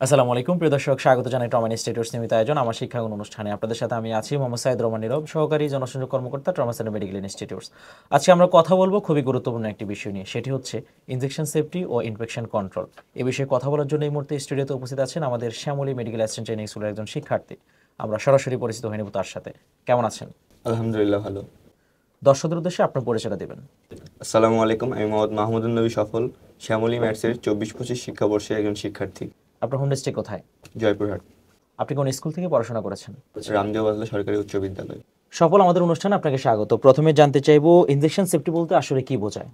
আসসালামু আলাইকুম প্রিয় দর্শক, স্বাগত জানাই ট্রমা ইনস্টিটিউটস নিয়মিত আয়োজন আমার শিক্ষাগুণ অনুষ্ঠানে। আপনাদের সাথে আমি আছি মোহাম্মদ সাইদ রহমান নীরব, সহকারী জনসংযোগ কর্মকর্তা ট্রমা সেন্টার মেডিকেল ইনস্টিটিউটস। আজকে আমরা কথা বলবো খুবই গুরুত্বপূর্ণ একটি বিষয় নিয়ে, সেটি হচ্ছে ইনজেকশন সেফটি ও ইনফেকশন কন্ট্রোল। এই বিষয়ে কথা বলার জন্য এই মুহূর্তে স্টুডিওতে উপস্থিত আছেন আমাদের শ্যামলী মেডিকেল অ্যাসিস্ট্যান্ট ট্রেনিং স্কুলের একজন শিক্ষার্থী। আমরা সরাসরি পরিচিত হয়ে নেব তার সাথে। কেমন আছেন? আলহামদুলিল্লাহ ভালো। দর্শকদের উদ্দেশ্যে আপনার পরিচয়টা দেবেন। আসসালামু আলাইকুম, আমি মোহাম্মদ মাহমুদুন নবী সফল, শ্যামলী ম্যাটসের 24-25 শিক্ষাবর্ষের একজন শিক্ষার্থী। আপনার হোম ডিস্ট্রিক্ট কোথায়? জয়পুরহাট, আপনি কোন স্কুল থেকে পড়াশোনা করেছেন? রামদেও বাজলা সরকারি উচ্চ বিদ্যালয়। সফল, আমাদের অনুষ্ঠানে আপনাকে স্বাগত। প্রথমে জানতে চাইবো ইনজেকশন সেফটি বলতে আসলে কি বোঝায়?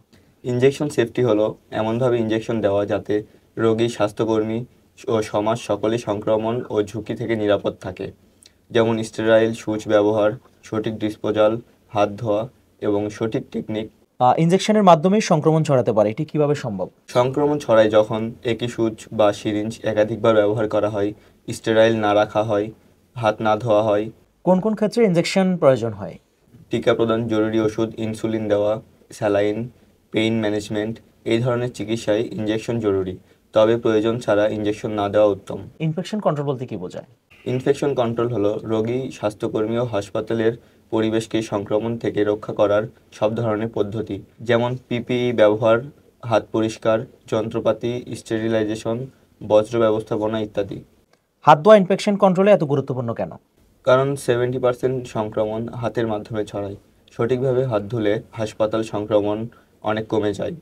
ইনজেকশন সেফটি হলো এমনভাবে ইনজেকশন দেওয়া যাতে রোগী, স্বাস্থ্যকর্মী ও সমাজ সকলেই সংক্রমণ ও ঝুঁকি থেকে নিরাপদ থাকে। যেমন স্টেরাইল সূচ ব্যবহার, সঠিক ডিসপোজাল, হাত ধোয়া এবং সঠিক টেকনিক। ইনজেকশনের মাধ্যমে সংক্রমণ ছড়াতে পারে, এটি কিভাবে সম্ভব? সংক্রমণ ছড়ায় যখন একই সূচ বা সিরিঞ্জ একাধিকবার ব্যবহার করা হয়, স্টেরাইল না রাখা হয়, হাত না ধোয়া হয়। কোন কোন ক্ষেত্রে ইনজেকশন প্রয়োজন হয়? টিকা প্রদান, জরুরি ওষুধ, ইনসুলিন দেওয়া, স্যালাইন, পেইন ম্যানেজমেন্ট, এই ধরনের চিকিৎসায় ইনজেকশন জরুরি, তবে প্রয়োজন ছাড়া ইনজেকশন না দেওয়া উত্তম। ইনফেকশন কন্ট্রোল বলতে কি বোঝায়? ইনফেকশন কন্ট্রোল হলো রোগী, স্বাস্থ্যকর্মী ও হাসপাতালের পরিবেশকে সংক্রমণ থেকে রক্ষা করার সব ধরনের পদ্ধতি, যেমন পিপিই ব্যবহার, হাত পরিষ্কার, যন্ত্রপাতি, স্টেরিলাইজেশন, বজ্র ব্যবস্থাপনা ইত্যাদি। হাত ধোয়া ইনফেকশন কন্ট্রোলে এত গুরুত্বপূর্ণ কেন? কারণ 70% সংক্রমণ হাতের মাধ্যমে ছড়ায়। সঠিকভাবে হাত ধুলে হাসপাতাল সংক্রমণ অনেক কমে যায়।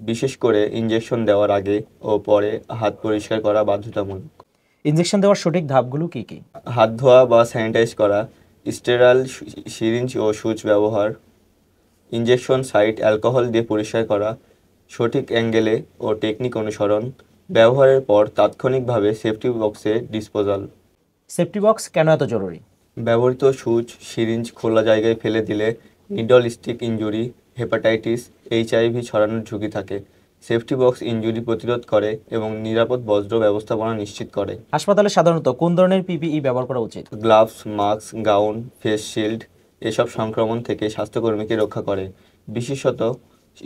বিশেষ করে ইনজেকশন দেওয়ার আগে ও পরে হাত পরিষ্কার করা বাধ্যতামূলক। ইনজেকশন দেওয়ার সঠিক ধাপগুলো কি কি? হাত ধোয়া বা স্যানিটাইজ করা, স্টেরাইল সিরিঞ্জ ও সুচ ব্যবহার, ইনজেকশন সাইট অ্যালকোহল দিয়ে পরিষ্কার করা, সঠিক অ্যাঙ্গেলে ও টেকনিক অনুসরণ, ব্যবহারের পর তাৎক্ষণিকভাবে সেফটি বক্সে ডিসপোজাল। সেফটি বক্স কেন এত জরুরি? ব্যবহৃত সুচ, সিরিঞ্জ খোলা জায়গায় ফেলে দিলে needle stick injury, hepatitis, HIV ছড়ানোর ঝুঁকি থাকে। সেফটি বক্স ইনজুরি প্রতিরোধ করে এবং নিরাপদ বজ্র ব্যবস্থাপনা নিশ্চিত করে। হাসপাতালে সাধারণত কোন ধরনের পিপিই ব্যবহার করা উচিত? Gloves, mask, gown, face shield এসব সংক্রমণ থেকে স্বাস্থ্যকর্মীকে রক্ষা করে। বিশেষত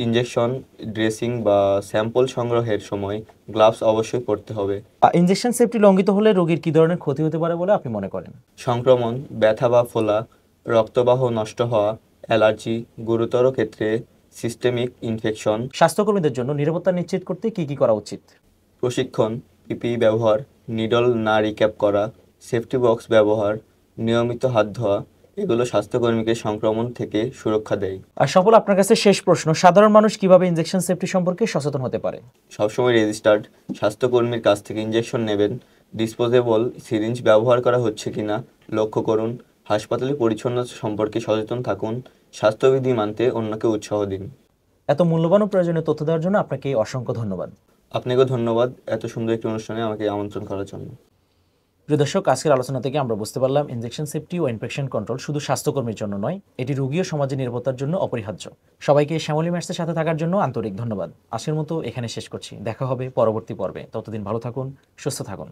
ইনজেকশন, ড্রেসিং বা স্যাম্পল সংগ্রহের সময় গ্লাভস অবশ্যই পরতে হবে। ইনজেকশন সেফটি লঙ্ঘিত হলে রোগীর কি ধরনের ক্ষতি হতে পারে বলে আপনি মনে করেন? সংক্রমণ, ব্যথা বা ফোলা, রক্তবাহ নষ্ট হওয়া, অ্যালার্জি, গুরুতর ক্ষেত্রে সিস্টেমিক ইনফেকশন। স্বাস্থ্যকর্মীদের জন্য নিরাপত্তা নিশ্চিত করতে কি কি করা উচিত? প্রশিক্ষণ, পিপিই ব্যবহার, নিডল না রিক্যাপ করা, সেফটি বক্স ব্যবহার, নিয়মিত হাত ধোয়া, এগুলো স্বাস্থ্যকর্মীকে সংক্রমণ থেকে সুরক্ষা দেয়। আর সফল, আপনার কাছে শেষ প্রশ্ন, সাধারণ মানুষ কিভাবে ইনজেকশন সেফটি সম্পর্কে সচেতন হতে পারে? সবসময় রেজিস্টার্ড স্বাস্থ্যকর্মীর কাছ থেকে ইনজেকশন নেবেন। ডিসপোজেবল সিরিঞ্জ ব্যবহার করা হচ্ছে কিনা লক্ষ্য করুন। হাসপাতালে পরিচ্ছন্নতা সম্পর্কে সচেতন থাকুন। স্বাস্থ্যবিধি মানতে অন্যকে উৎসাহ দিন। এত মূল্যবান ও প্রয়োজনীয় তথ্য দেওয়ার জন্য আপনাকে অসংখ্য ধন্যবাদ। আপনাকেও ধন্যবাদ এত সুন্দর একটি অনুষ্ঠানে আমাকে আমন্ত্রণ করার জন্য। প্রিয় দর্শক, আজকের আলোচনা থেকে আমরা বুঝতে পারলাম ইনজেকশন সেফটি ও ইনফেকশন কন্ট্রোল শুধু স্বাস্থ্যকর্মীর জন্য নয়, এটি রোগী ও সমাজের নিরাপত্তার জন্য অপরিহার্য। সবাইকে শ্যামলী ম্যাটসের সাথে থাকার জন্য আন্তরিক ধন্যবাদ। আজকের মতো এখানে শেষ করছি, দেখা হবে পরবর্তী পর্বে। ততদিন ভালো থাকুন, সুস্থ থাকুন।